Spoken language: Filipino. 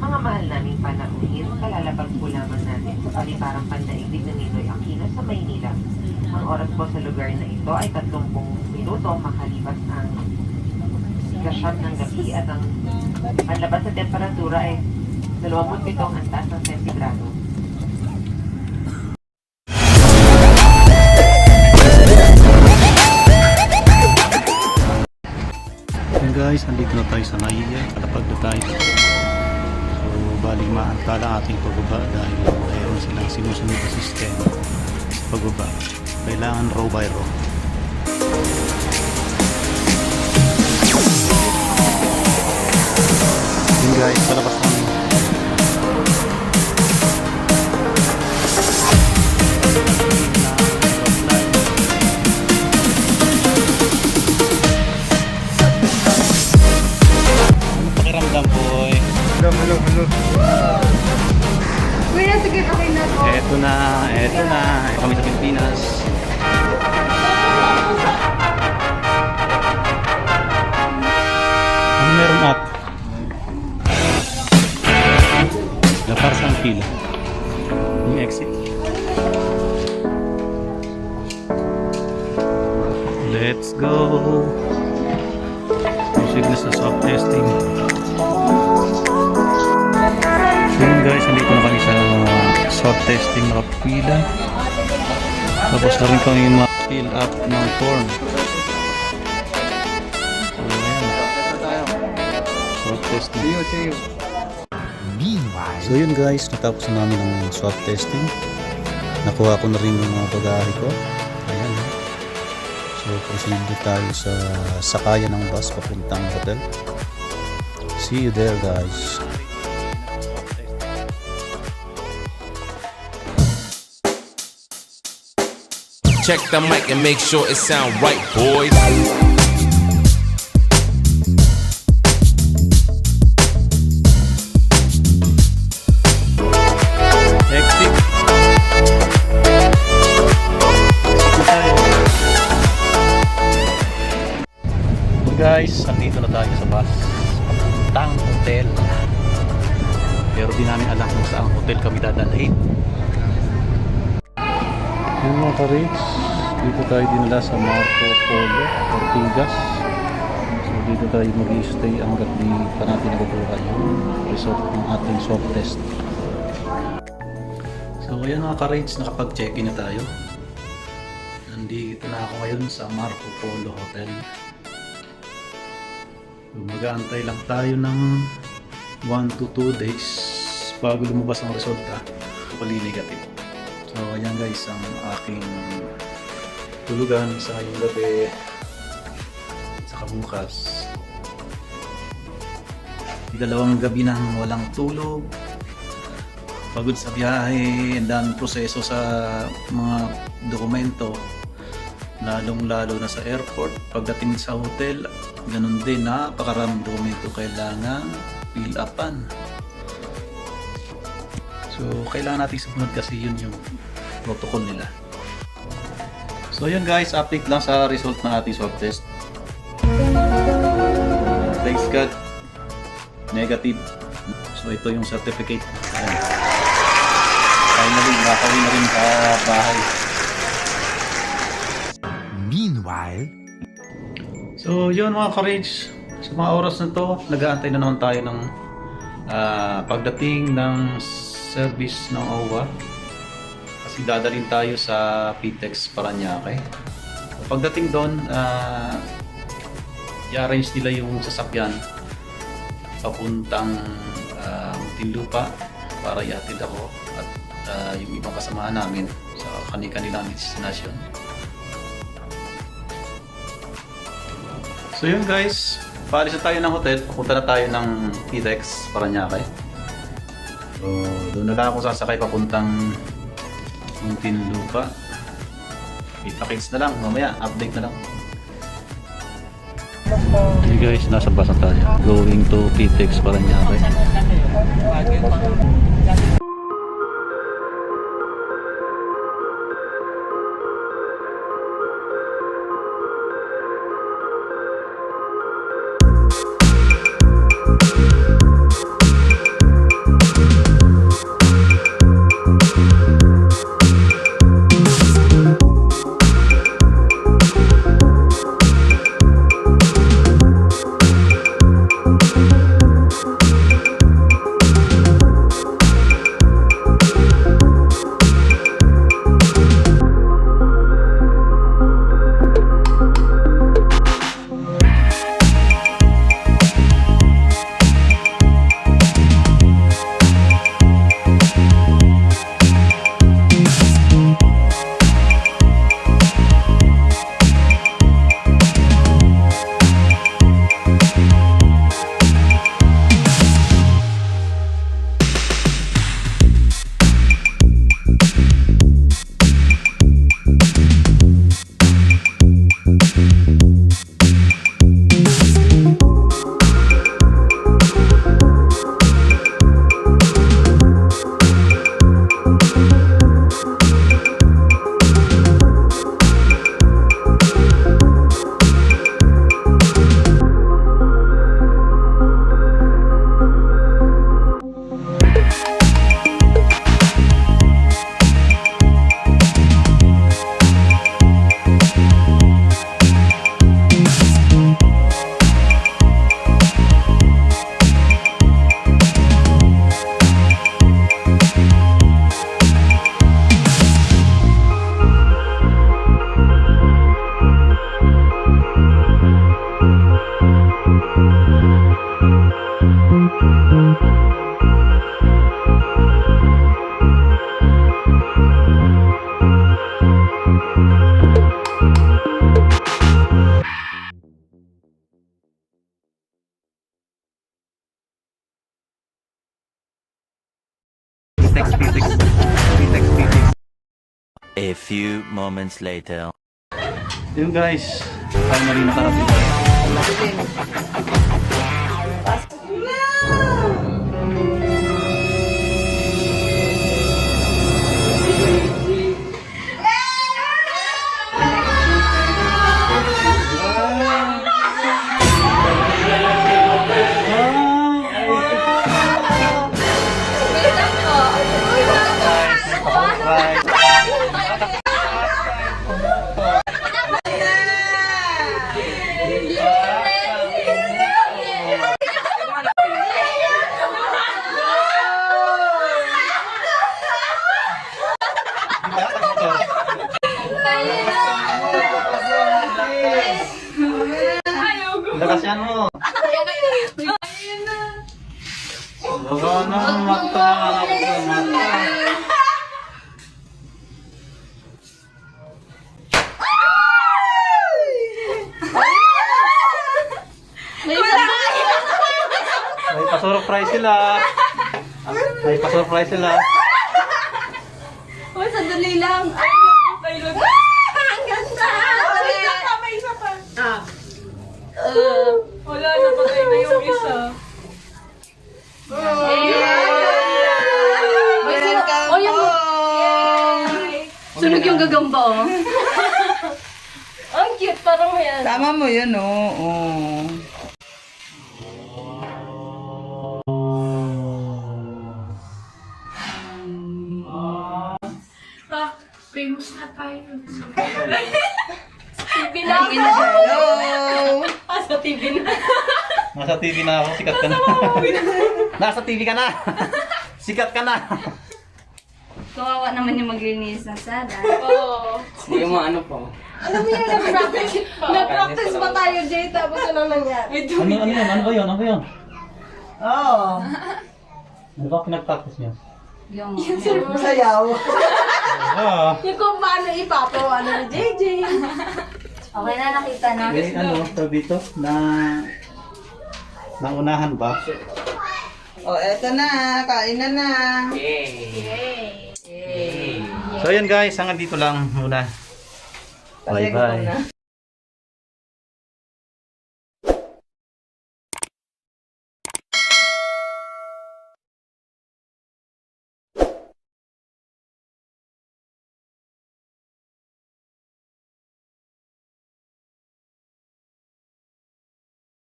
Mga mahal naming panauhin, kalalabag po lamang natin sa paliparang pandaigdig ng Ninoy Aquino sa Maynila. Ang oras po sa lugar na ito ay 30 minuto makalipas ang ika-9 ng gabi at ang panlabas sa temperatura ay 27 ang taas ng sentigrado. Yan guys, nandito na tayo sa Naiya, kalapag na tayo. So, bali maantala ating pagbaba dahil mayroon silang sinusunod na sistema sa pagbaba. Kailangan row by row. Yan guys, palabas kami. Pakiramdam boy. Hello. Kuya, sige, okay na po. Eto na. Kami sa Pilipinas. Ano meron up? Lapar sa pila. Yung exit. Let's go. Music na sa soft testing. So yun guys, nandito na kami sa soft testing nakapila. Tapos na rin kami ma-fill up ng form. So ayan. Soft testing. See you. So yun guys, natapos na namin ang swab testing. Nakuha ko na rin yung mga bagahe ko. Ayan. So proceed na tayo sa sakayan ng bus papuntang hotel. See you there guys. Check the mic and make sure it sound right, boys. Exit. So guys, andito na tayo sa bus papuntang hotel. Pero di namin alam kung saan hotel kami dadalhin. Yung mga ka-rates, dito tayo dinala sa Marco Polo, Ortigas. So dito tayo mag-i-stay hanggat di pa natin nakukuha yung result ng ating swab test. So ayan mga ka-rates, nakapag-check-in na tayo. Nandito na ako ngayon sa Marco Polo Hotel. So, mag-aantay lang tayo ng 1 to 2 days bago lumabas ang resulta. Pali negative. So ayan guys ang aking tulugan sa ngayong gabi sa bukas. Dalawang gabi nang walang tulog, pagod sa biyahe, ang daming proseso sa mga dokumento, lalong lalo na sa airport. Pagdating sa hotel, ganun din, napakaraming dokumento kailangan fill upan. So kailangan natin sumunod kasi yun yung protocol nila. So yun guys, update lang sa result ng ating swab test. Thanks God, negative. So ito yung certificate. Ayan. Finally, nakakawin na rin sa bahay. Meanwhile, So yun mga ka-rage, sa mga oras na to, nag-aantay na naman tayo ng pagdating ng service ng OWA. Kasi dadalhin tayo sa PTEX Paranaque. Pagdating doon, i-arrange nila yung sasakyan papuntang Muntinlupa para ihatid ako at yung ibang kasamahan namin sa kanilang destination. So yun guys, paalis na tayo ng hotel, papunta na tayo ng PTEX Paranaque. So doon na lang ako sasakay papuntang Muntinlupa. Kita-kits na lang, mamaya update na lang. Hey guys, nasa bus na tayo, going to PTEX Paranaque. A few moments later. Yun guys, finally nakarating tayo. Lakas yan mo. Baba ng mata. May pa-surprise sila. May pa-surprise sila. Oh, sandali lang. Ay, ang ganda! May isa pa. Wala, napatay na yung isa. Welcome po! Sunog yung gagamba, oh. Ang cute, parang yan. Tama mo yun, oo. Famous na tayo. TV na ako. Hello! Sa TV na. Nasa TV na ako, sikat ka na. Nasa TV ka na. Sikat ka na. Kawawa naman yung maglinis ng sala. Oo. Yung mga ano po. Alam mo yun, nag-practice pa tayo, Jay, tapos ano nangyari? Ano yun? Ano ba yun? Ano ba yun? Oo. Ano ba pinag-practice niyo? Yung Sayaw. Ah. Yung kung paano ipapawa ni JJ. okay na, nakita na. Eh, ano, sabi dito, naunahan ba? O, eto na. Kain na na. So, ayan guys, hanggang dito lang muna. Bye-bye.